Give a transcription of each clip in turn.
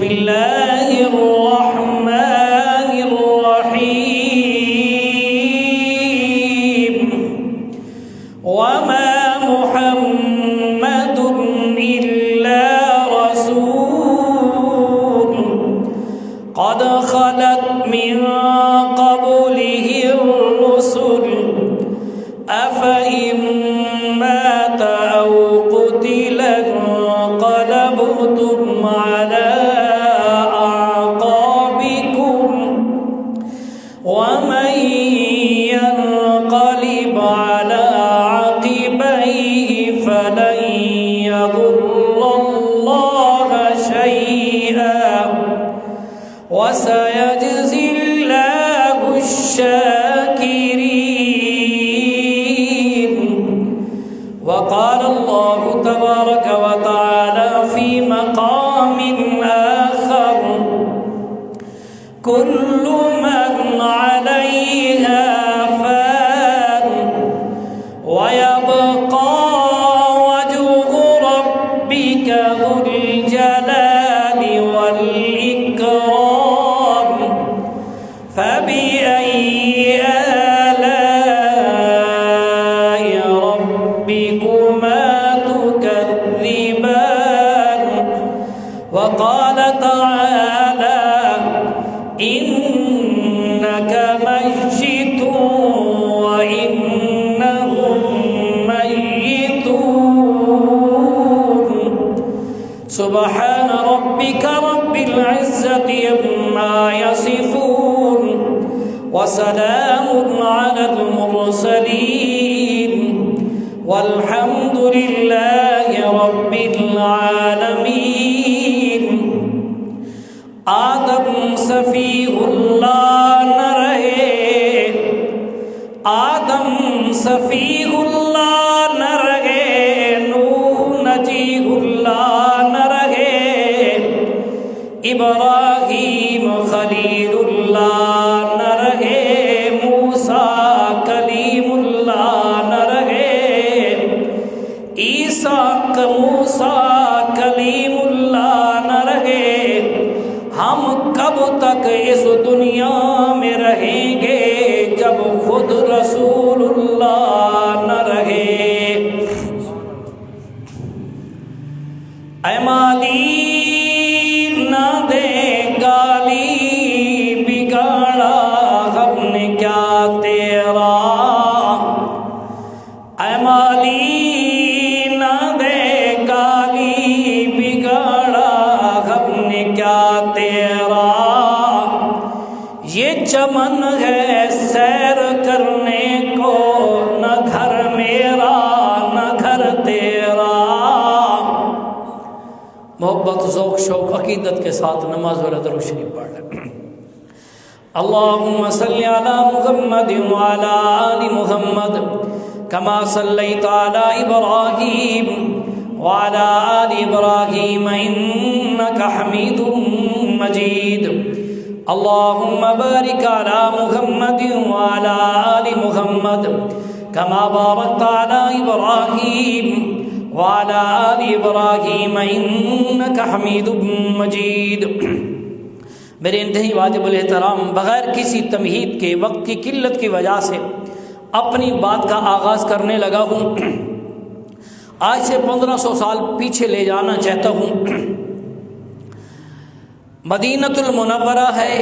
بسم اللہ الرحمن الرحیم وما محمد إلا رسول قد خلت من قبله الرسل أفإن مات أو قتل انقلبتم على أعقابكم ومن ينقلب على عقبيه فلن يضر الله شيئا وسيجزي الله الشاكرين. وقال الله تبارك وتعالى في مقام آخر كل من عليها فان ويبقى وجه ربك ذو الجلال والإكرام فبأي آلاء ربكما تكذبان. وقال تعالى إنك ميت وإنهم ميتون. سبحان ربك رب العزة عما يصفون وسلام على المرسلين والحمد لله رب العالمین. آدم صفی اللہ نہ رہے، آدم صفی اللہ نہ رہے، نوح نجی اللہ نہ رہے، ابراہیم خلیل اللہ نہ رہے، موسیٰ کلیم اللہ نہ رہے، عیسیٰ موسیٰ کلیم اللہ نہ رہے. ہم کب تک اس دنیا میں رہیں گے جب خود رسول اللہ نہ رہے. اے مالی نہ دے گالی بگاڑا ہم نے کیا تیرا، اے مالی نہ دے گالی بگاڑا ہم نے کیا تیرا. یہ چمن ہے سیر کرنے کو، نہ گھر میرا نہ گھر تیرا. محبت ذوق شوق عقیدت کے ساتھ نماز و درود شریف پڑھ لیں. اللہم صلی علی محمد وعلی آل محمد کما صلیت علی ابراہیم وعلی آل ابراہیم انک حمید مجید. اللہم بارک علی محمد وعلی آل محمد کما بارکت علی ابراہیم وعلی آل ابراہیم انک حمید مجید. میرے انتہائی واجب الاحترام، بغیر کسی تمہید کے وقت کی قلت کی وجہ سے اپنی بات کا آغاز کرنے لگا ہوں. آج سے 1500 سال پیچھے لے جانا چاہتا ہوں. مدینۃ المنورہ ہے،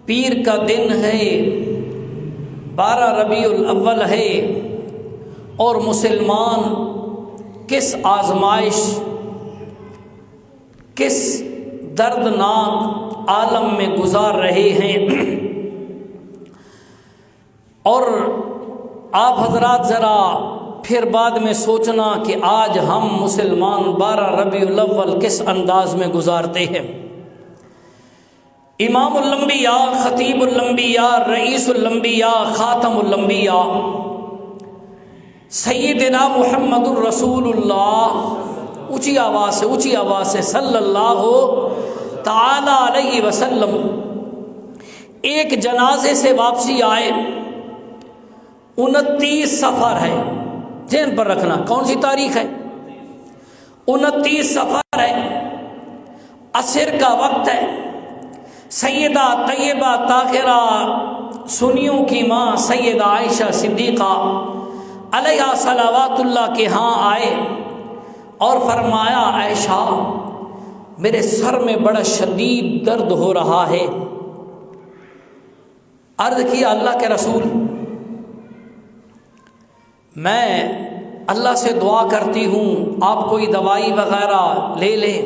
پیر کا دن ہے، 12 ربیع الاول ہے، اور مسلمان کس آزمائش، کس دردناک عالم میں گزار رہے ہیں. اور آپ حضرات ذرا پھر بعد میں سوچنا کہ آج ہم مسلمان 12 ربیع الاول کس انداز میں گزارتے ہیں. امام الانبیاء، خطیب الانبیاء، رئیس الانبیاء، خاتم الانبیاء سیدنا محمد الرسول اللہ، اونچی آواز سے صلی اللہ تعالی علیہ وسلم ایک جنازے سے واپسی آئے. 29 سفر ہے، ذہن پر رکھنا کون سی تاریخ ہے، 29 سفر ہے. عصر کا وقت ہے، سیدہ طیبہ طاہرہ سنیوں کی ماں سیدہ عائشہ صدیقہ علیہا صلوات اللہ کے ہاں آئے اور فرمایا عائشہ میرے سر میں بڑا شدید درد ہو رہا ہے۔ عرض کیا اللہ کے رسول میں اللہ سے دعا کرتی ہوں آپ کوئی دوائی وغیرہ لے لیں۔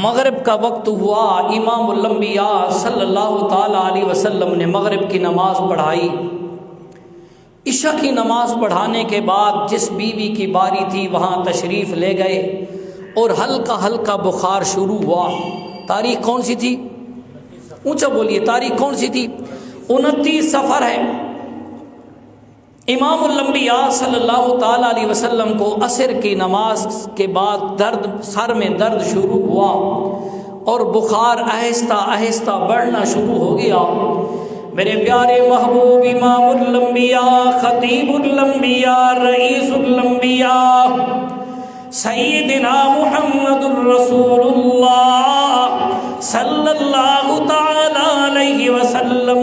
مغرب کا وقت ہوا، امام الانبیاء صلی اللہ تعالی علیہ وسلم نے مغرب کی نماز پڑھائی۔ عشاء کی نماز پڑھانے کے بعد جس بیوی کی باری تھی وہاں تشریف لے گئے اور ہلکا ہلکا بخار شروع ہوا۔ تاریخ کون سی تھی؟ اونچا بولیے، تاریخ کون سی تھی؟ 29 صفر ہے۔ امام الانبیاء صلی اللہ تعالی علیہ وسلم کو عصر کی نماز کے بعد سر میں درد شروع ہوا اور بخار آہستہ آہستہ بڑھنا شروع ہو گیا۔ میرے پیارے محبوب امام الانبیاء، خطیب الانبیاء، رئیس الانبیاء سیدنا محمد الرسول اللہ صلی اللہ تعالی علیہ وسلم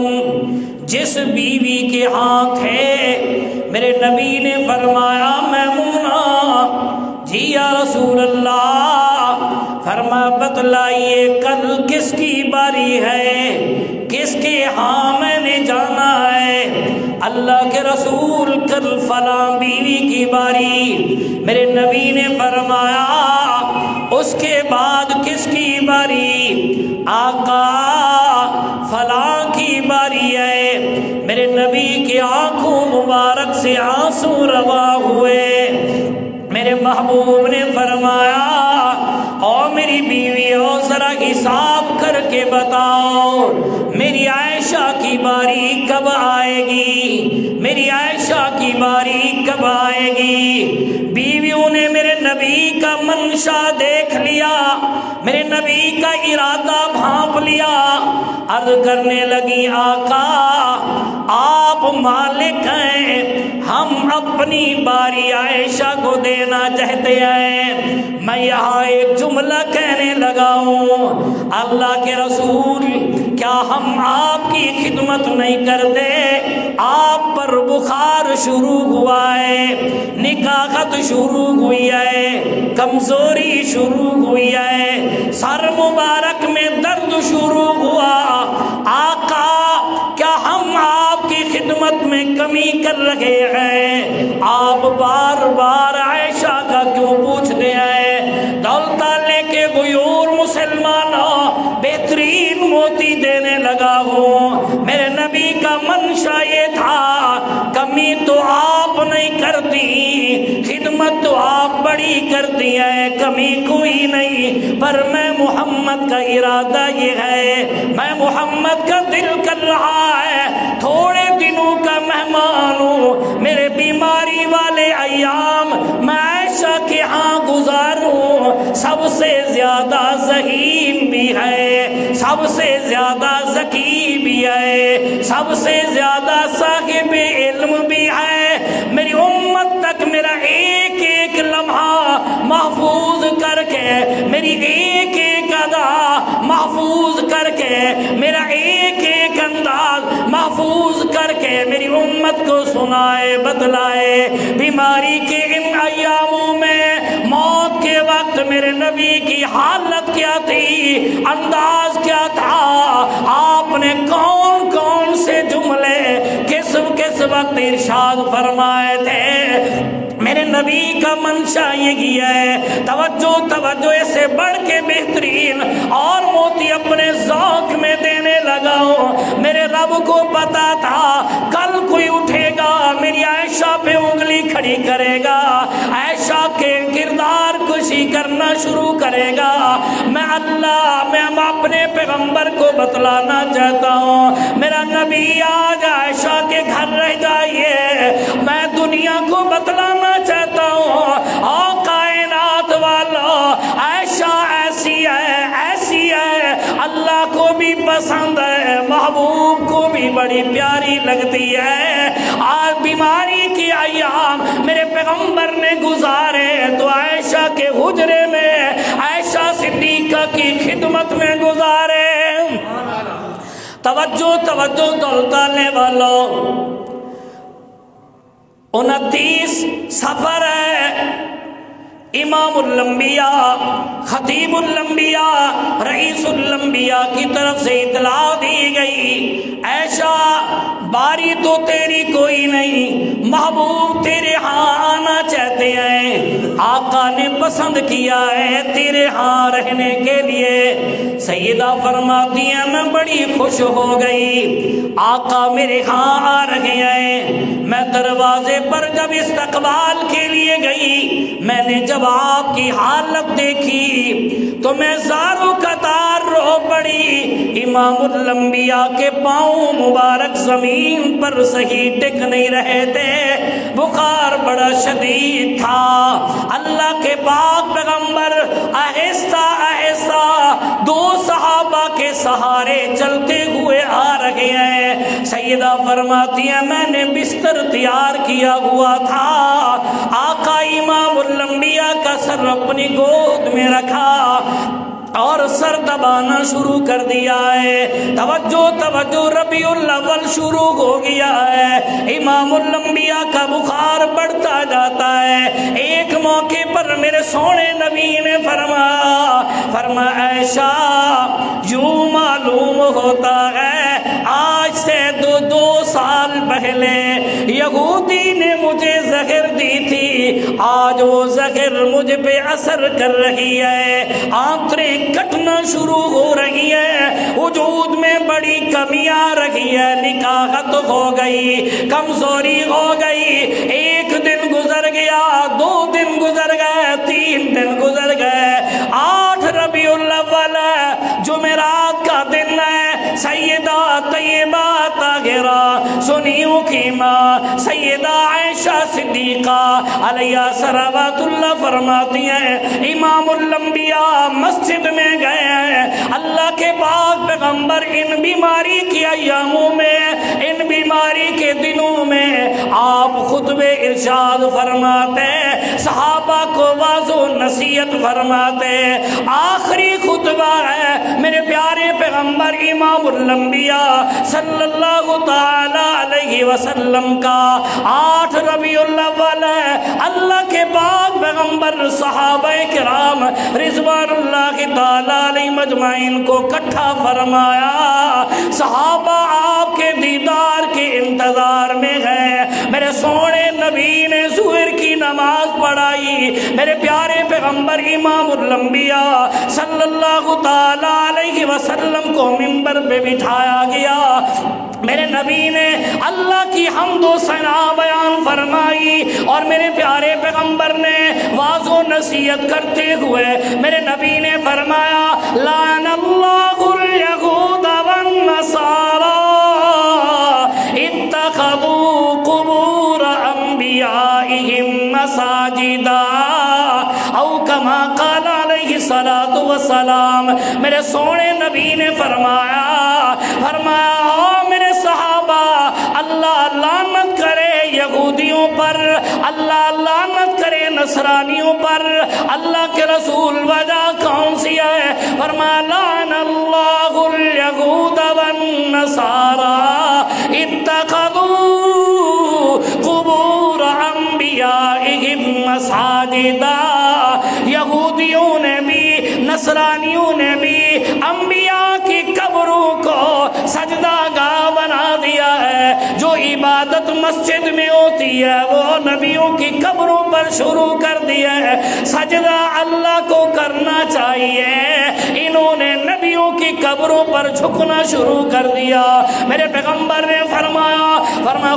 جس بیوی کے ہاں تھے، میرے نبی نے فرمایا میمونہ جی یا رسول اللہ، فرما بتلائیے کل کس کی باری ہے، کس کے ہاں میں نے جانا ہے؟ اللہ کے رسول کل فلاں بیوی کی باری۔ میرے نبی نے فرمایا اس کے بعد کس کی باری؟ آقا فلاں کی باری ہے۔ میرے نبی کی آنکھوں مبارک سے آنسو روا ہوئے۔ میرے محبوب نے فرمایا او میری بیوی او ذرا حساب کر کے بتاؤ میری عائشہ کی باری کب آئے گی، میری عائشہ کی باری کب آئے گی؟ بیویوں نے میرے نبی کا منشا دیکھ لیا، میرے نبی کا ارادہ بھانپ لیا، عرض کرنے لگی آقا آپ مالک ہیں، ہم اپنی باری عائشہ کو دینا چاہتے ہیں۔ میں یہاں ایک جملہ کہنے لگا ہوں، اللہ کے رسول کیا ہم آپ کی خدمت نہیں کرتے؟ آپ پر بخار شروع ہوا ہے، نکاحت شروع ہوئی ہے، کمزوری شروع ہوئی ہے، سر مبارک میں درد شروع ہوا، آقا کیا ہم آپ کی خدمت میں کمی کر رہے ہیں؟ آپ بار بار عائشہ کا کیوں پوچھتے ہیں؟ دولت لے کے غیور مسلمانوں بہترین موتی دینے لگا ہوں۔ میرے نبی کا منشا یہ تھا کمی تو آپ نہیں کرتی، خدمت تو آپ بڑی کرتی ہیں، کمی کوئی نہیں، پر میں محمد کا ارادہ یہ ہے، میں محمد کا دل کر رہا ہے تھوڑے دنوں کا مہمان ہوں، میرے بیماری والے ایام میں عائشہ کے ہاں گزاروں۔ سب سے زیادہ ذہین بھی ہے، سب سے زیادہ ذکی بھی ہے، سب سے زیادہ صاحب علم بھی ہے، میری امت تک میرا ایک ایک لمحہ محفوظ کر کے، میری ایک ایک ادا محفوظ کر کے، میرا ایک ایک انداز محفوظ کر کے میری امت کو سنائے بتلائے۔ بیماری کے ان ایاموں میں موت کے وقت میرے نبی کی حالت کیا تھی، انداز کیا تھا، آپ نے کون کون سے جملے کس وقت ارشاد فرمائے تھے؟ میرے نبی کا منشا یہی ہے، توجہ اسے بڑھ کے بہترین اور موتی اپنے ذوق میں دینے لگا ہوں۔ میرے رب کو پتا تھا کل کوئی اٹھے گا میری عائشہ پہ انگلی کھڑی کرے گا، عائشہ کے کردار کشی کرنا شروع کرے گا۔ میں اپنے پیغمبر کو بتلانا چاہتا ہوں میرا نبی آج عائشہ کے گھر رہ جائیے، میں دنیا کو بتلانا چاہتا ہوں اور کائنات والا عائشہ ایسی ہے اللہ کو بھی پسند ہے، محبوب کو بھی بڑی پیاری لگتی ہے۔ آج بیماری کی ایام میرے پیغمبر نے گزارے تو عائشہ کے حجرے میں عائشہ صدیقہ توجہ دولتانے والوں، 29 سفر ہے، امام الانبیاء، خطیب الانبیاء، رئیس الانبیاء کی طرف سے اطلاع دی گئی، عائشہ باری تو تیری کوئی نہیں، محبوب تیرے ہاں آنا چاہتے ہیں، آقا نے پسند کیا ہے تیرے ہاں رہنے کے لیے۔ سیدہ فرماتی ہیں میں بڑی خوش ہو گئی، آقا میرے ہاں آ رہے ہیں۔ میں دروازے پر جب استقبال کے لیے گئی، میں نے جب آپ کی حالت دیکھی تو میں زاروں قطار رو پڑی۔ امام الانبیاء کے پاؤں مبارک زمین پر صحیح ٹک نہیں رہے تھے، بخار بڑا شدید تھا۔ اللہ کے پاک پیغمبر آہستہ آہستہ 2 صحابہ کے سہارے چلتے ہوئے آ رہے ہیں۔ سیدہ فرماتی ہیں میں نے بستر تیار کیا ہوا تھا، آقا امام الانبیاء کا سر اپنی گود میں رکھا اور سر دبانا شروع کر دیا ہے۔ توجہ توجہ، ربیع الاول شروع ہو گیا ہے، امام الانبیاء کا بخار بڑھتا جاتا ہے۔ ایک موقع پر میرے سونے نبی نے فرمایا عائشہ یوں معلوم ہوتا ہے آج سے 2 سال پہلے یہودی نے مجھے زہر دی تھی، آج وہ زہر مجھ پہ اثر کر رہی ہے، آنتیں کٹنا شروع ہو رہی ہے، وجود میں بڑی کمی آ رہی ہے، نکاحت ہو گئی، کمزوری ہو گئی۔ 1 دن گزر گیا، 2 دن گزر گئے، 3 دن گزر گئے، 8 ربیع الاول جمعرات کا دن ہے، سیدہ طیبہ طاہرہ سنیوں کی ماں سیدہ عائشہ صدیقہ علیہ صلوات اللہ فرماتی ہیں امام الانبیاء مسجد میں گئے ہیں، اللہ کے پاک پیغمبر ان بیماری کی ایاموں میں، ان بیماری کے دنوں میں آپ خطبہ ارشاد فرماتے، صحابہ کو واعظ و نصیحت فرماتے۔ آخری خطبہ ہے میرے پیارے پیغمبر امام الانبیاء صلی اللہ تعالی علیہ وسلم کا، 8 ربیع الاول ہے، اللہ کے پاک پیغمبر صحابہ کرام رضوان اللہ تعالی علیہ مجمعین کو اکٹھا فرمایا، صحابہ آپ کے دیدار کے انتظار میں ہیں۔ میرے سونے نبی نے ظہر کی نماز پڑھائی، میرے پیارے پیغمبر امام الانبیاء صلی اللہ تعالی علیہ وسلم کو منبر پہ بٹھایا گیا، میرے نبی نے اللہ کی حمد و ثنا بیان فرمائی اور میرے پیارے پیغمبر نے واعظ و نصیحت کرتے ہوئے میرے نبی نے فرمایا لعن اللہ الیہود والنصارى اتخذوا قبور انبیائہم مساجدا او کما قال علیہ الصلوۃ والسلام۔ میرے سونے نبی نے فرمایا میرے صحابہ اللہ لعنت کرے یہودیوں پر، اللہ لعنت کرے نصرانیوں پر۔ اللہ کے رسول وجہ کون سی ہے؟ فرمایا لعن اللہ الیہود والنصارى اتخذوا قبور انبیائہم مساجدا۔ یہودیوں نے بھی نصرانیوں نے بھی انبیاء کی قبروں کو سجدہ گاہ بنا دیا ہے، جو عبادت مسجد میں ہوتی ہے وہ نبیوں کی قبروں پر شروع کر دیا ہے۔ سجدہ اللہ کو کرنا چاہیے، انہوں نے نبیوں کی قبروں پر جھکنا شروع کر دیا۔ میرے پیغمبر نے فرمایا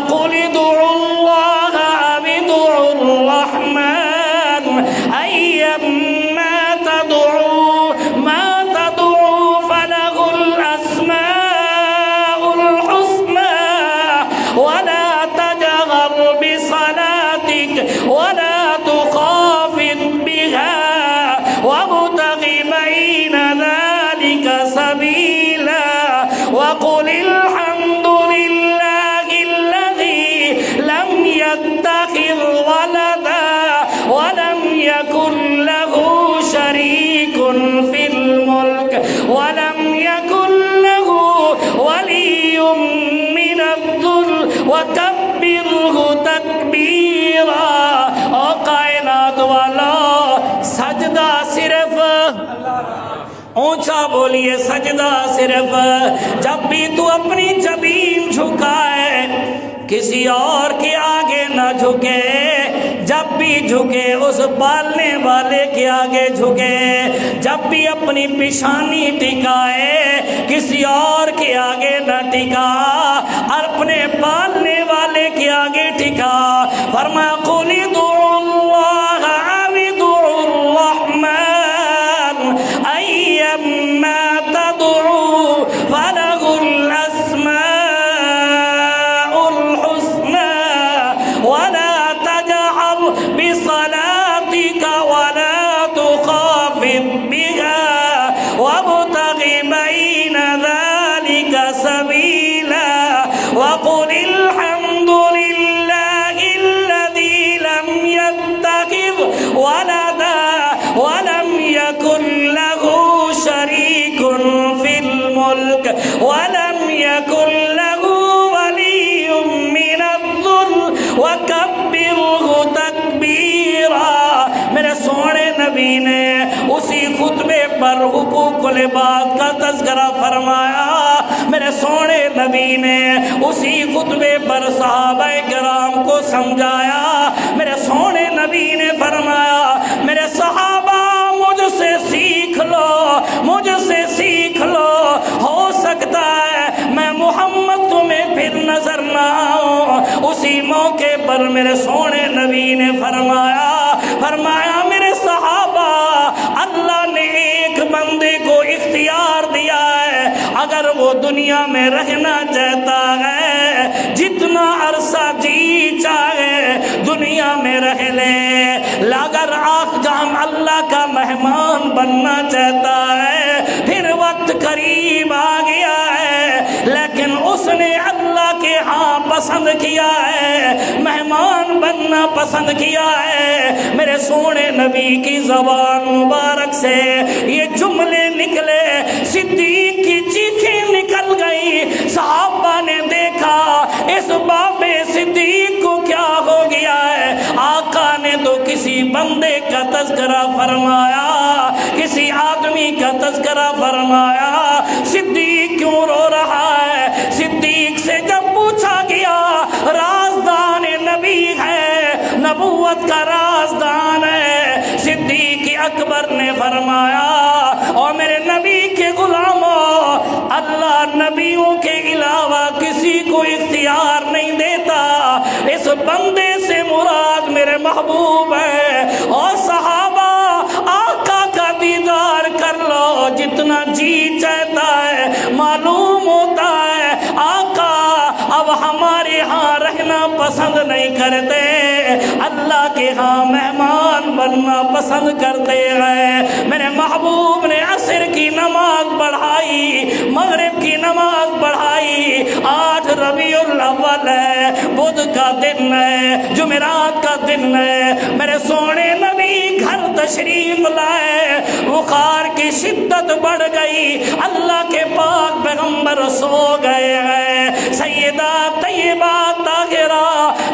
قُلِ ادْعُوا اللَّهَ أَوِ ادْعُوا الرَّحْمَنَ أَيَّمَّا تَدْعُوا مَا تَدْعُوا فَلَهُ الْأَسْمَاءُ الْحُسْنَى وَلَا تَجْهَرْ بِصَلَاتِكَ وَلَا تُخَافِتْ بِهَا وَابْتَغِ بَيْنَ ذَلِكَ سَبِيلًا وَقُلِ الْحَمْدُ لِلَّهِ الَّذِي لَمْ يَتَّخِذْ وَلَدًا وَلَمْ يَكُنْ لَهُ شَرِيكٌ فِي الْمُلْكِ وَلَمْ يَكُنْ لَهُ وَلِيٌّ وَكَبِّرْهُ تَكْبِيرًا۔ او کائنات والا سجدہ صرف اونچا بولیے، سجدہ صرف جب بھی تو اپنی جبین جھکائے کسی اور کے آگے نہ جھکے، جب بھی جھکے اس پالنے والے کے آگے جھکے، جب بھی اپنی پیشانی ٹکائے کسی اور کے آگے نہ ٹکا، اپنے پالنے والے کے آگے ٹکا۔ فرمایا قُلِ ادْعُوا اللَّهَ أَوِ ادْعُوا الرَّحْمَنَ أَيَّمَّا تَدْعُوا فَلَهُ الْأَسْمَاءُ الْحُسْنَى وَلَا تَجْهَرْ بِصَلَاتِكَ وَلَا تُخَافِتْ بِهَا وَابْتَغِ بَيْنَ ذَلِكَ سَبِيلًا وَقُلِ الْحَمْدُ لِلَّهِ الَّذِي لَمْ يَتَّخِذْ وَلَدًا وَلَمْ يَكُنْ لَهُ شَرِيكٌ فِي الْمُلْكِ وَلَمْ يَكُنْ لَهُ وَلِيٌّ مِّنَ الذُّلِّ وَكَبِّرْهُ تَكْبِيرًا۔ میرے سونے نبی نے اسی خطبے پر حقوق العباد کا تذکرہ فرمایا، میرے سونے نبی نے اسی خطبے پر صحابہ کرام کو سمجھایا، میرے سونے نبی نے فرمایا میرے صحابہ مجھ سے سیکھ لو، مجھ سے سیکھ لو، ہو سکتا ہے میں محمد تمہیں پھر نظر نہ آؤں۔ اسی موقع پر میرے سونے نبی نے فرمایا میرے صحابہ اللہ نے ایک بندے کو اختیار دیا ہے، اگر وہ دنیا میں رہنا چاہتا ہے جتنا عرصہ جی چاہے دنیا میں رہ لے، اگر جہاں اللہ کا مہمان بننا چاہتا ہے پھر وقت قریب آ گیا ہے، لیکن اس نے اللہ کے ہاں پسند کیا ہے، مہمان بننا پسند کیا ہے۔ میرے سونے نبی کی زبان مبارک سے یہ جملے نکلے، صدیق کی چیخیں نکل گئی، صحابہ نے دیکھا اس باب صدیق کو کیا ہو گیا ہے، آقا نے تو کسی بندے کا تذکرہ فرمایا، کسی آدمی کا تذکرہ فرمایا، صدیق کیوں رو رہا ہے؟ صدیق سے جب پوچھا گیا رازدان نبی ہے، نبوت کا رازدان ہے، صدیق اکبر نے فرمایا اور میرے نبی کے غلاموں، اللہ نبیوں کے علاوہ کسی کو اختیار نہیں دیتا، اس بندے سے مراد میرے محبوب ہے۔ اور صحابہ آقا کا دیدار کر لو جتنا جی چاہتا ہے، معلوم ہوتا ہے آقا اب ہمارے ہاں رہنا پسند نہیں کرتے، اللہ کے ہاں مہمان بننا پسند کرتے ہیں۔ میرے محبوب نے عصر کی نماز پڑھائی، مغرب کی نماز پڑھائی، 8 ربیع الاول ہے، بدھ کا دن ہے، جمعرات کا دن ہے، میرے سونے نبی گھر تشریف لائے، بخار کی شدت بڑھ گئی، اللہ کے پاک پیغمبر سو گئے ہیں، سیدہ طیبہ طاہرہ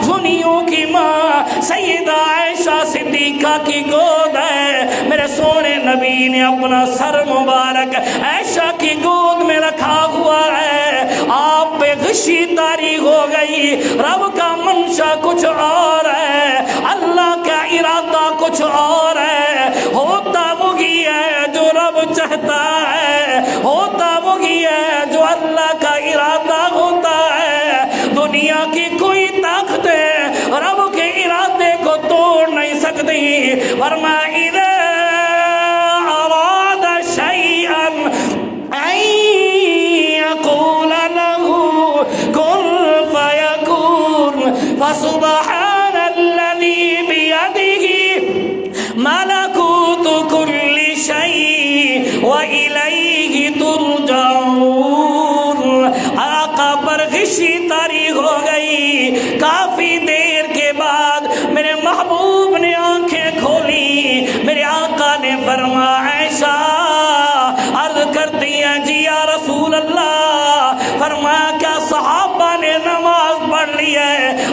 دنیوں کی ماں سیدہ عائشہ صدیقہ کی گود ہے، میرے سونے نبی نے اپنا سر مبارک عائشہ کی گود میں رکھا ہوا ہے، آپ پہ غشی طاری ہو گئی، رب کا منشا کچھ اور ہے، اللہ کا ارادہ کچھ اور ہے، ہوتا وہی ہے جو رب چاہتا ہے، ہوتا وہی ہے جو اللہ کا ارادہ ہوتا ہے، دنیا کی کوئی طاقتیں رب کے ارادے کو توڑ نہیں سکتی۔ فرمایا اذا اراد شيئا ان يقول له كن فيكون، فسبحان الذي بيده ملكوت كل شيء وإليه ترجعون۔ آقا پر غشی طاری ہو گئی، کافی دیر کے بعد میرے محبوب نے آنکھیں کھولی، میرے آقا نے فرمایا عائشہ عرض کرتی ہیں جی یا رسول اللہ، فرمایا کیا صحابہ نے نماز پڑھ لی ہے؟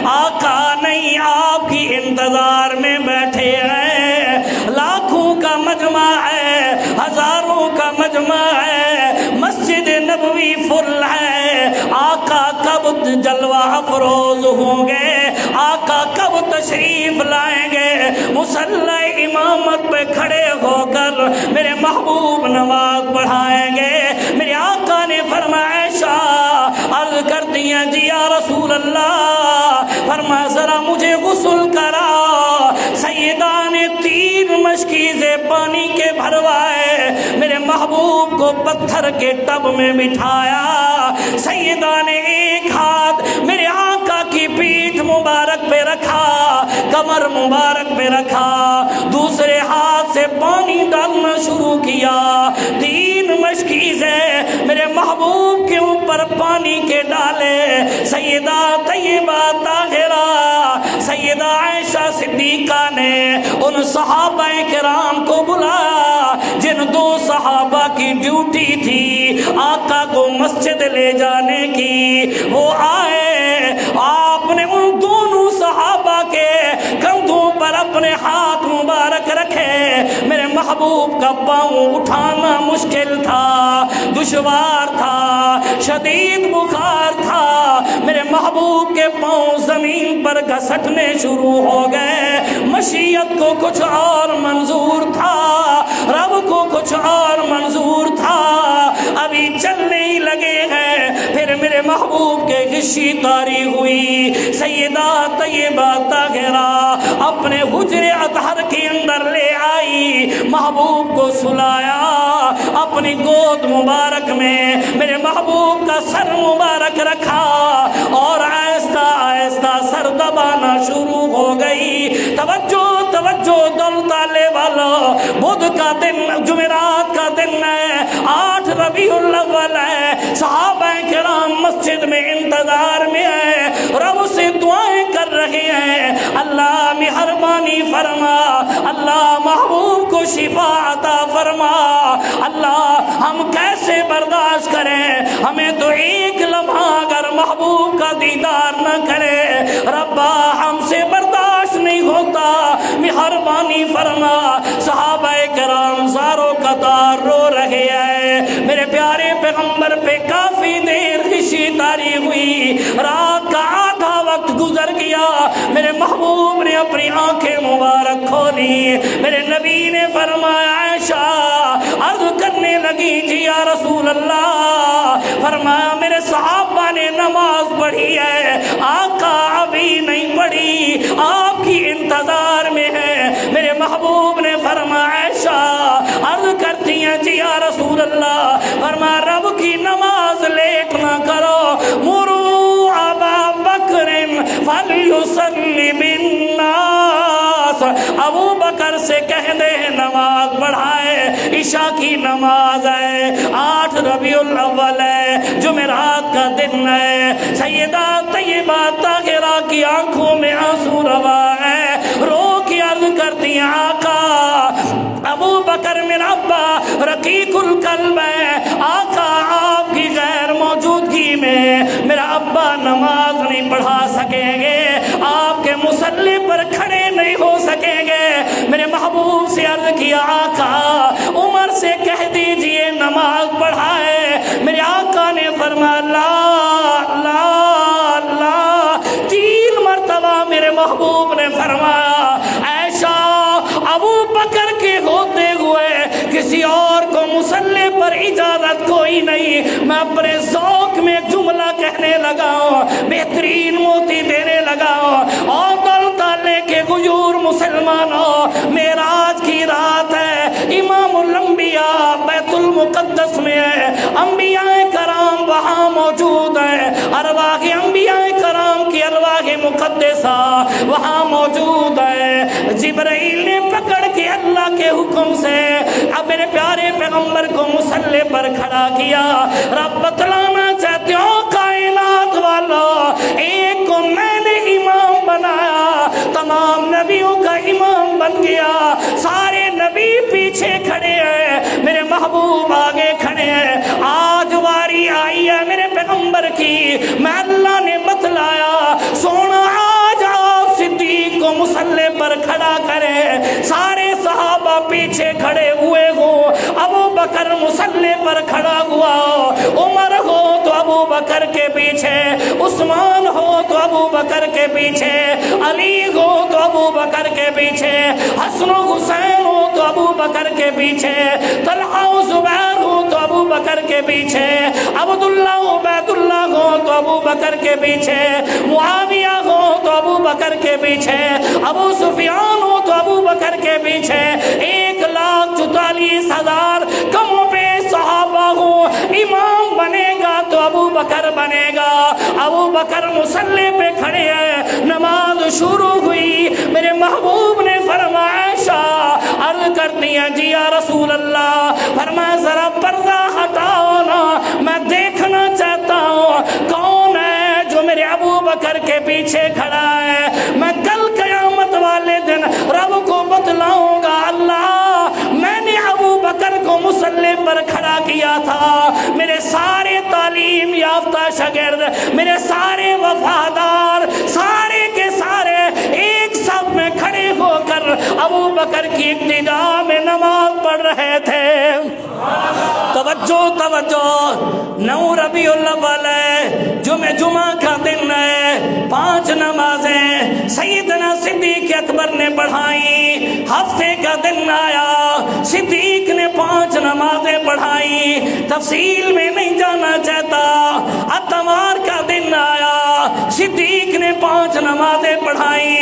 آقا نہیں آپ کی انتظار میں بیٹھے ہیں، لاکھوں کا مجمع ہے، ہزاروں کا مجمع ہے، مسجد نبوی فل ہے، آقا کب جلوہ افروز ہوں گے، آقا کب تشریف لائیں گے، مصلی امامت پہ کھڑے ہو کر میرے محبوب نماز پڑھائیں گے۔ میرے آقا نے فرمایا عائشہ عرض کرتی ہیں جی یا رسول اللہ، فرمایا ذرا مجھے غسل کرا۔ سیدہ نے 3 مشکیزیں پانی کے بھروائے، میرے محبوب کو پتھر کے ٹب میں بٹھایا، سیدہ نے ایک ہاتھ میرے آقا کی پیٹھ مبارک پہ رکھا، کمر مبارک پہ رکھا، دوسرے ہاتھ سے پانی ڈالنا شروع کیا، 3 مشکیزیں میرے محبوب کے اوپر پانی کے ڈالے۔ سیدہ طیبہ طاہرہ سیدہ عائشہ صدیقہ نے ان صحابہ کرام کو بلایا جن 2 صحابہ کی ڈیوٹی تھی آقا کو مسجد لے جانے کی، وہ آئے، آپ نے ان دونوں صحابہ کے کندھوں پر اپنے ہاتھ مبارک رکھے۔ میرے محبوب کا پاؤں اٹھانا مشکل تھا، دشوار تھا، شدید بخار تھا، میرے محبوب کے پاؤں زمین پر گھسٹنے شروع ہو گئے۔ مشیت کو کچھ اور منظور تھا، رب کو کچھ اور منظور تھا، ابھی چلنے ہی لگے ہیں، پھر میرے محبوب کے غشی طاری ہوئی۔ سیدہ طیبہ طاہرہ اپنے حجر اطہر کے اندر لے آئی، محبوب کو سلایا، اپنی گود مبارک میں میرے محبوب کا سر مبارک رکھا اور آہستہ آہستہ سر دبانا شروع ہو گئی۔ توجہ توجہ دلتالے والا، بدھ کا دن، جمعرات کا دن ہے، 8 ربیع الاول ہے، صحابہ کرام مسجد میں انتظار میں ہیں، رب سے دعائیں کر رہے ہیں، اللہ مہربانی فرما، اللہ محبوب کو شفا عطا فرما، اللہ ہم کیسے برداشت کریں، ہمیں تو ایک لمحہ اگر محبوب کا دیدار نہ کرے ربا ہم سے برداشت نہیں ہوتا، مہربانی فرما۔ صحابہ کرام زارو قطار رو رہے ہیں، میرے پیارے پیغمبر پہ کافی دیر غشی طاری ہوئی، رات کا آدھا وقت گزر گیا، میرے محبوب نے اپنی آنکھیں مبارک کھولی، میرے نبی نے فرمایا عائشہ عرض کرنے لگی جی یا رسول اللہ، فرمایا میرے صحابہ نے نماز پڑھی ہے، آقا ابھی نہیں پڑھی، آپ کی انتظار میں ہے۔ میرے محبوب نے فرمایا عائشہ عرض کرتی ہیں جی یا رسول اللہ، فرمایا رب کی نماز لیٹ نہ کرو، مرو ابا بکر فلیصلی بالناس، ابو بکر سے کہہ دے نماز بڑھائے، عشاء کی نماز ہے، 8 ربیع الاول ہے، جمعرات کا دن ہے۔ سیدہ طیبہ طاہرہ کی آنکھوں میں آنسو روا ہے، رو کے عرض کرتی ہیں آقا ابو بکر میرا ابا رقیق القلب ہے، آقا آپ کی غیر موجودگی میں میرا ابا نماز نہیں پڑھا سکیں گے، آپ کے مصلی پر کھڑے نہیں ہو سکیں گے۔ میرے محبوب سے عرض کیا آقا عمر سے کہہ دیجئے نماز پڑھائے، میرے آقا نے فرمایا لا لا لا، 3 مرتبہ میرے محبوب نے فرمایا عائشہ ابو بکر کے ہوتے ہوئے کسی اور کو مصلی پر اجازت کوئی نہیں۔ میں اپنے ذوق میں جملہ کہنے لگا ہوں، بہترین موتی دینے لگا ہوں، اور دلتالے کے غیور مسلمانوں، معراج کی رات ہے، امام الانبیاء بیت المقدس میں ہے، انبیاء کرام وہاں موجود ہیں، ارواح انبیاء کرام کی ارواح مقدسہ وہاں موجود ہے۔ جبرائیل نے پکڑ کے اللہ کے حکم سے اب میرے پیارے پیغمبر کو مصلی پر کھڑا کیا۔ رب بتلانا چاہتے ہو کائنات والا، ایک کو میں نے امام بنایا، تمام نبیوں کا امام بن گیا، سارے نبی پیچھے کھڑے ہیں، میرے محبوب آگے کھڑے ہیں، آج واری آئی ہے میرے پیغمبر کی، میں اللہ نے بتلایا سونا پر کھڑا ہوا، عمر ہو تو ابو بکر کے پیچھے، عثمان ہو تو ابو بکر کے پیچھے، علی ہو تو ابو بکر کے پیچھے، حسن و حسین ہو تو ابو بکر کے پیچھے، طلحہ و زبیر ہو تو ابو بکر کے پیچھے، عبداللہ عبید اللہ ہو تو ابو بکر کے پیچھے، معاویہ ہو تو ابو بکر کے پیچھے، ابو سفیان ہو تو ابو بکر کے پیچھے، 1,44,000 کم پہ صحابہ ہو، امام بنے گا تو ابو بکر بنے گا۔ ابو بکر مصلی پہ کھڑے ہیں، نماز شروع ہوئی، میرے محبوب نے فرمایا عائشہ عرض کرتی ہیں جی یا رسول اللہ، فرمایا ذرا پردہ ہٹاؤ نا، میں دیکھنا چاہتا ہوں کون ہے جو میرے ابو بکر کے پیچھے کھڑا ہے، میں کل قیامت والے دن رب کو بتلاؤں گا اللہ میں نے ابو بکر کو مصلی پر کھڑا کیا تھا۔ میرے سارے تعلیم یافتہ شاگرد، میرے سارے وفادار، سارے کے سارے ایک صف میں کھڑے ہو کر ابو بکر کی اقتدا میں نماز پڑھ رہے تھے۔ توجہ توجہ، 9 ربیع الاول ہے، جمعہ کا دن ہے، 5 نمازیں سیدنا صدیق اکبر نے پڑھائی۔ ہفتے کا دن آیا، صدیق نے 5 نمازیں پڑھائی، تفصیل میں نہیں جانا چاہتا۔ اتوار کا دن آیا، صدیق نے 5 نمازیں پڑھائی۔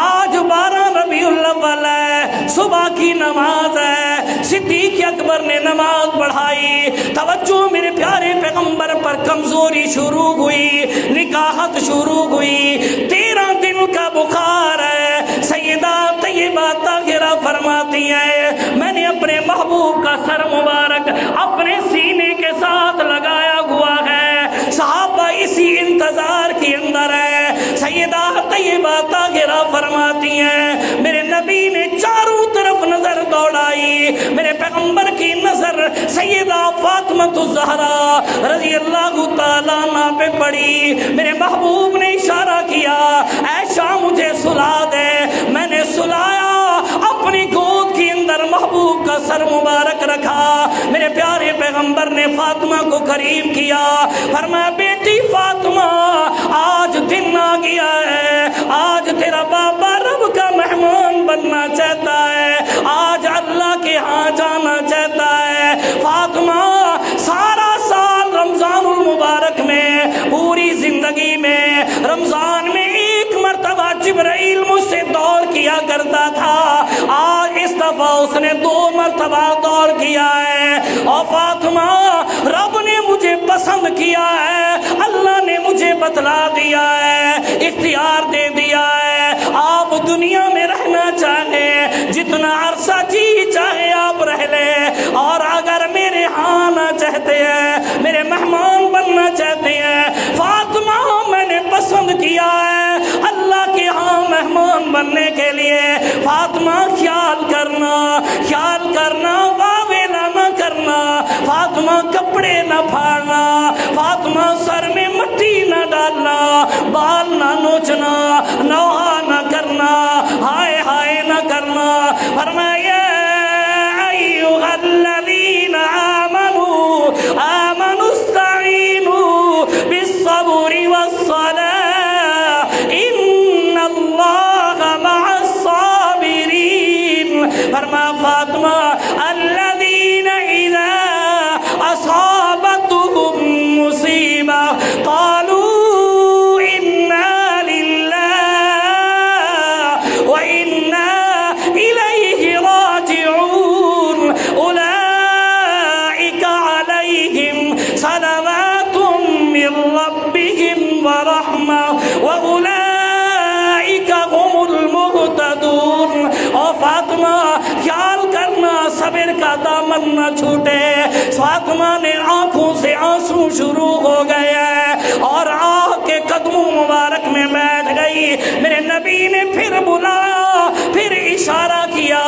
آج 12 ربیع الاول ہے، صبح کی نماز ہے، صدیق اکبر نے نماز پڑھائی۔ توجہ، میرے پیارے پیغمبر پر کمزوری شروع ہوئی، نکاحت شروع ہوئی، 13 دن کا بخار ہے۔ سیدہ طیبہ طاہرہ فرماتی ہیں میں نے اپنے محبوب کا سر مبارک اپنے سینے کے ساتھ لگایا ہوا ہے، صحابہ اسی انتظار کے اندر ہے۔ سیدہ طیبہ طاہرہ فرماتی ہیں میرے نبی نے چاروں طرف نظر دوڑائی، میرے پیغمبر کی نظر سیدہ فاطمہ الزہرا رضی اللہ تعالیٰ عنہ پہ پڑی۔ میرے محبوب نے اشارہ کیا عائشہ مجھے سلا دے، میں نے سلایا، اپنی گود کے اندر محبوب کا سر مبارک رکھا۔ میرے پیارے پیغمبر نے فاطمہ کو قریب کیا، فرمایا بیٹی فاطمہ آج دن آ گیا ہے، آج تیرا بابا رب کا مہمان بننا چاہتا ہے، آج اللہ کے ہاں جانا چاہتا ہے۔ فاطمہ سارا سال رمضان المبارک میں، پوری زندگی میں رمضان میں 1 مرتبہ جبرائیل مجھ سے دور کیا کرتا تھا، آج اس دفعہ اس نے 2 مرتبہ دور کیا ہے۔ اور فاطمہ رب نے مجھے پسند کیا ہے، اللہ نے مجھے بتلا دیا ہے، اختیار دے دیا ہے، آپ دنیا میں رہنا چاہیں جتنا عرصہ جی چاہے آپ رہ لیں، اور اگر میرے ہاں آنا چاہتے ہیں، میرے مہمان بننا چاہتے ہیں، فاطمہ میں نے پسند کیا ہے اللہ کے ہاں مہمان بننے کے لیے۔ فاطمہ خیال کرنا، واویلا نہ کرنا، فاطمہ کپڑے نہ پھاڑنا، فاطمہ سر میں مٹی نہ ڈالنا، بال نہ نوچنا، نوحہ نہ کرنا، ہائے ہائے نہ کرنا۔ فرمایا ایھا الذین آمنوا استعینوا بالصبر والصلاۃ ان اللہ مع الصابرین۔ فرمایا فاطمہ الذین اذا اصابتهم مصیبہ قالوا انا للہ وانا الیہ راجعون اولئک علیہم صلوات من ربہم ورحمہ واولئک هم المہتدون۔ اور فاطمہ خیال کرنا صبر کا دامن نہ چھوٹے۔ فاطمہ نے آنکھوں سے آنسو شروع ہو گئے اور آہ کے قدموں مبارک میں بیٹھ گئی۔ میرے نبی نے پھر بلایا، پھر اشارہ کیا،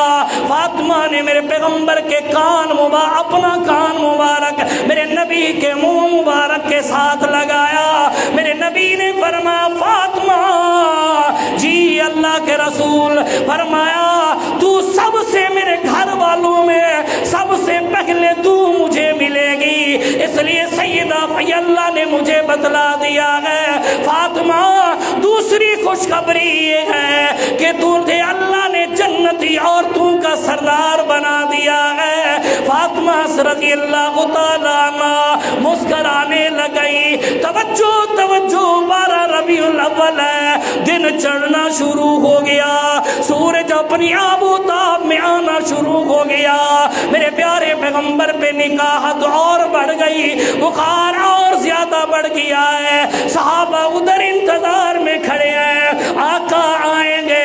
فاطمہ نے میرے پیغمبر کے اپنا کان مبارک میرے نبی کے منہ مبارک کے ساتھ لگایا۔ میرے نبی نے فرمایا فاطمہ جی اللہ کے رسول، فرمایا تو سب سے میرے گھر والوں میں سب سے پہلے تو مجھے ملے گی۔ لیے سیدہ اللہ نے مجھے بتلا دیا ہے فاطمہ دوسری خوشخبری یہ ہے کہ تجھے اللہ نے جنتی عورتوں کا سردار بنا دیا ہے۔ فاطمہ رضی اللہ تعالیٰ عنہ مسکرانے لگئی۔ توجہ توجہ، 12 ربیع الاول ہے، دن چڑھنا شروع ہو گیا، سورج اپنی آبوتاب میں آنا شروع ہو گیا۔ میرے پیارے پیغمبر پہ نکاحت اور بڑھ گئی، بخار اور زیادہ بڑھ گیا ہے۔ صحابہ ادھر انتظار میں کھڑے ہیں، آقا آئیں گے،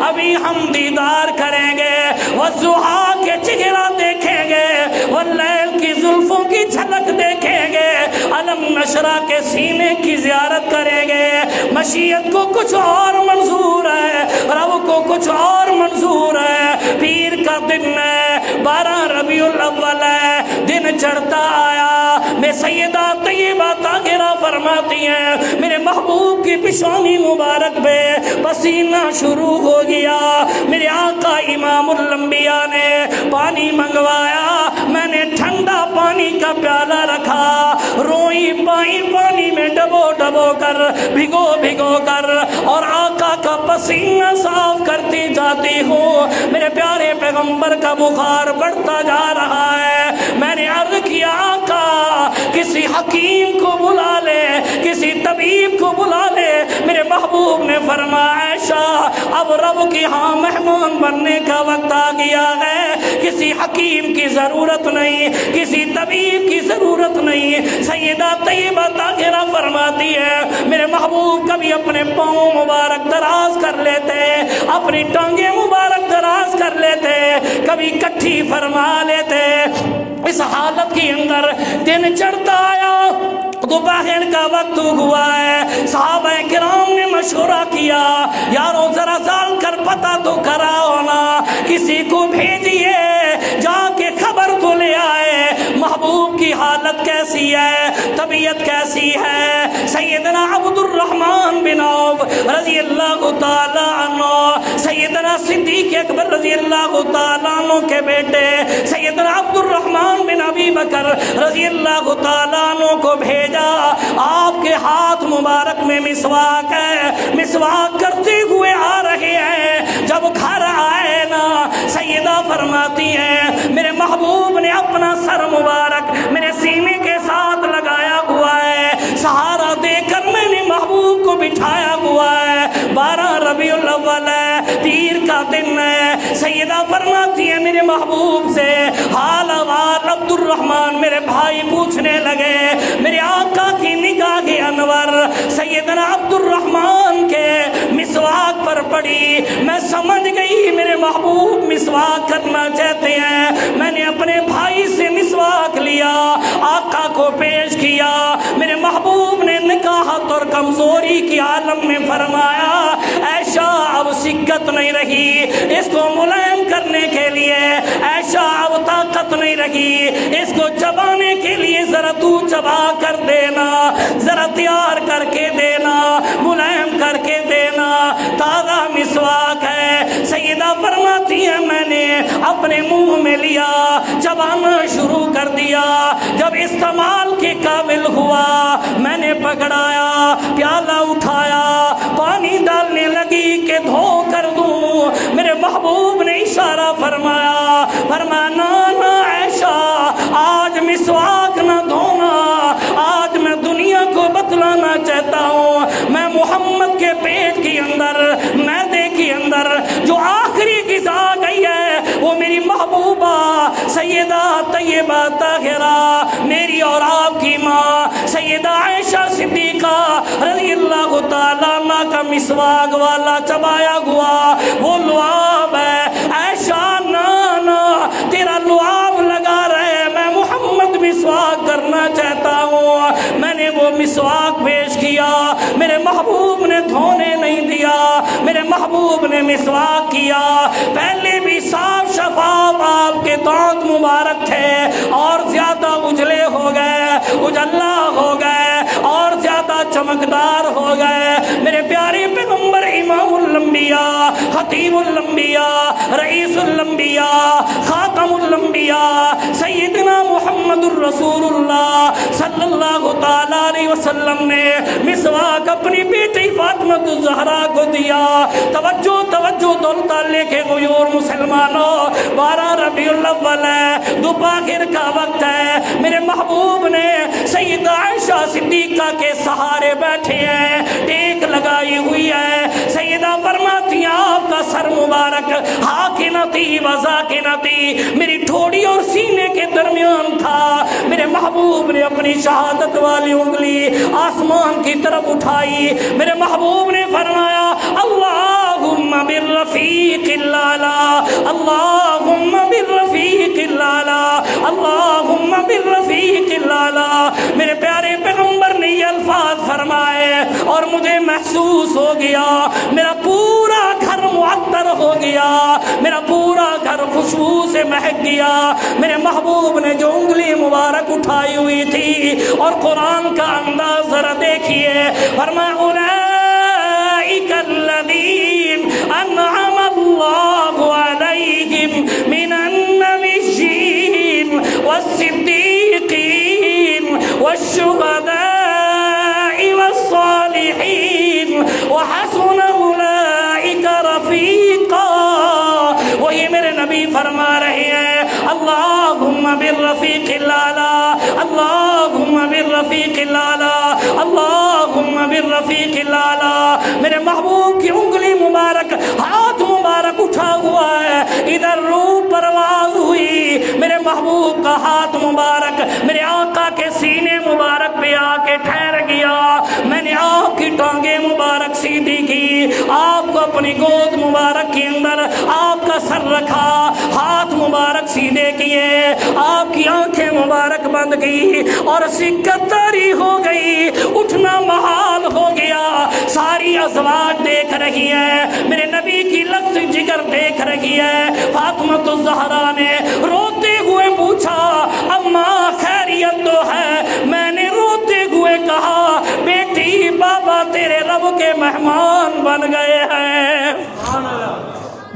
ابھی ہم دیدار کریں گے، والضحیٰ کے چہرہ دیکھیں گے، واللیل کی زلفوں کی جھلک دیکھیں گے، علم نشرہ کے سینے کی زیارت کریں گے۔ مشیت کو کچھ اور منظور ہے، رب کو کچھ اور منظور ہے۔ پیر کا دن ہے، 12 ربیع الاول ہے، دن چڑھتا آیا۔ میں سیدہ طیبہ طاہرہ فرماتی ہیں میرے محبوب کی پیشانی مبارک پہ پسینہ شروع ہو گیا۔ میرے آقا امام الانبیاء نے پانی منگوایا، میں نے ٹھنڈا پانی کا پیالہ رکھا، روئی پانی میں ڈبو ڈبو کر بھگو بھگو کر اور آقا کا پسینہ صاف کرتی جاتی ہوں۔ میرے پیارے پیغمبر کا بخار بڑھتا جا رہا ہے۔ میں نے عرض کیا آقا کسی حکیم کو بلا لے، کسی طبیب کو بلا لے۔ میرے محبوب نے فرمایا عائشہ اب رب کی ہاں مہمان بننے کا وقت آ گیا ہے، کسی حکیم کی ضرورت نہیں، کسی طبیب کی ضرورت نہیں۔ سیدہ طیبہ طاہرہ فرماتی ہے میرے محبوب کبھی اپنے پاؤں مبارک دراز کر لیتے، اپنی ٹانگیں مبارک دراز کر لیتے، کبھی کٹھی فرما لیتے۔ اس حالت کے اندر دن چڑھتا آیا، دوپہر کا وقت ہوا ہے۔ صحابہ کرام نے مشورہ کیا یارو ذرا چل کر پتہ تو کرا ہونا، کسی کو بھیجیے جا کے خبر تو لے آئے محبوب کی حالت کیسی ہے، طبیعت کیسی ہے۔ سیدنا عبد الرحمن بن عوف رضی اللہ تعالی عنہ، سیدنا صدیق اکبر رضی اللہ تعالی عنہ کے بیٹے سیدنا عبد الرحمن بن ابی بکر رضی اللہ تعالی عنہ کو بھیجا۔ آپ کے ہاتھ مبارک میں مسواک ہے، مسواک کرتے ہوئے آ رہے ہیں۔ جب گھر آئے نا سیدہ فرماتی ہیں میرے محبوب نے اپنا سر مبارک میرے سینے کے ساتھ لگایا ہوا ہے، سہارا دے کر میں نے محبوب کو بٹھایا ہوا ہے۔ 12 ربیع الاول ہے، پیر کا دن ہے۔ سیدہ فرماتی ہے میرے محبوب سے حال احوال عبد الرحمن میرے بھائی پوچھنے لگے۔ میرے آقا کی نگاہ انور سیدنا عبد الرحمن کے مسواک پر پڑی، میں سمجھ گئی میرے محبوب مسواک کرنا چاہتے ہیں۔ میں نے اپنے بھائی سے مسواک لیا، آقا کو پیش کیا۔ میرے محبوب نے نکاحت اور کمزوری کی عالم میں فرمایا عائشہ اب سکت نہیں رہی اس کو ملائم کرنے کے لیے، عائشہ اب طاقت نہیں رہی اس کو چبانے کے لیے، ذرا تو چبا کر دینا، ذرا تیار کر کے دینا، ملائم کر کے دینا، تازہ مسواک ہے۔ سیدہ فرماتی ہے میں نے اپنے منہ میں لیا، چبانا شروع کر دیا۔ جب استعمال کے قابل ہوا میں نے پکڑایا، پیالہ اٹھایا، پانی ڈالنے لگی کہ دھو کر دوں۔ میرے محبوب نے اشارہ فرمایا، فرمانا نا عائشہ آج مسواک نہ دھونا، آج میں دنیا کو بتلانا چاہتا ہوں میں محمد کے پیٹ کے اندر معدے کے اندر جو آخری غذا گئی ہے وہ میری محبوبہ سیدہ طیبہ طاہرہ میری اور آپ کی ماں سیدہ عائشہ صدیقہ رضی اللہ تعالیٰ عنہ کا مسواک والا چبایا ہوا وہ لعاب ہے۔ عائشہ نانا تیرا لعاب لگا رہے، میں محمد مسواک کرنا چاہتا ہوں۔ میں نے وہ مسواک پیش کیا، میرے محبوب نے دھونے نہیں دیا، میرے محبوب نے مسواک کیا۔ پہلے بھی صاف شفاف آپ کے دانت مبارک تھے اور زیادہ اجلے ہو گئے، اجلا ہو گئے اور زیادہ چمکدار ہو گئے۔ میرے پیارے پیغمبر امام الانبیاء خطیب الانبیاء، رئیس الانبیاء، خاتم الانبیاء سیدنا محمد الرسول اللہ صلی اللہ تعالیٰ علیہ وسلم نے مسواک اپنی بیٹی فاطمہ الزہرا کو دیا۔ توجہ توجہ دولتا لے کے غیور مسلمانوں، 12 ربیع الاول ہے، دوپہر کا وقت ہے، میرے محبوب نے سیدہ عائشہ صدیقہ کے سہارے بیٹھے ہیں، ٹیک لگائی ہوئی ہے۔ سیدہ فرماتی ہیں آپ کا سر مبارک حاکنتی وزاکنتی میری ٹھوڑی اور سینے کے درمیان تھا۔ میرے محبوب نے اپنی شہادت والی انگلی آسمان کی طرف اٹھائی، میرے محبوب نے فرمایا اللہم بالرفیق الاعلی، اللہم بالرفیق الاعلی، اللہم بالرفیق الاعلی۔ میرے پیارے پیغمبر نے یہ الفاظ فرمائے اور مجھے محسوس ہو گیا میرا پورا گھر معطر ہو گیا، میرا پورا گھر خوشبو سے مہک گیا۔ میرے محبوب نے جو انگلی مبارک اٹھائی ہوئی تھی اور قرآن کا انداز ذرا دیکھیے، فرمایا اولئک الذین انعم اللہ علیہم من النبیین والصدیقین والشہداء والصالحین وحسن اولئک رفیقا۔ وہی میرے نبی فرما رہے ہیں اللہم بالرفیق الاعلی، اللہم بالرفیق الاعلی، اللہم بالرفیق الاعلی۔ میرے محبوب کی انگلی مبارک، ہاتھ مبارک اٹھا ہوا ہے، ادھر روح پرواز ہوئی، میرے محبوب کا ہاتھ مبارک میرے آقا کے سینے مبارک پہ آ کے ٹھہر گیا۔ میں نے آپ کی ٹانگیں مبارک سیدھی کی، آپ کو اپنی گود مبارک کے اندر آپ کا سر رکھا، ہاتھ مبارک سیدھے کیے، آپ کی آنکھیں مبارک بند کی اور سکتری ہو گئی، اٹھنا محال ہو گیا۔ ساری ازواج دیکھ رہی ہے، میرے نبی کی لفظ جگر دیکھ رہی ہے۔ فاطمہ الزہرا نے روتے ہوئے پوچھا اماں خیریت تو ہے؟ میں نے روتے ہوئے کہا بیٹی بابا تیرے رب کے مہمان بن گئے ہیں۔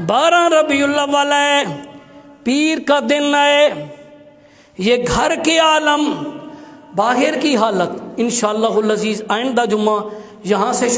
12 ربیع الاول ہے، پیر کا دن ہے، یہ گھر کے عالم باہر کی حالت انشاءاللہ العزیز آئندہ جمعہ یہاں سے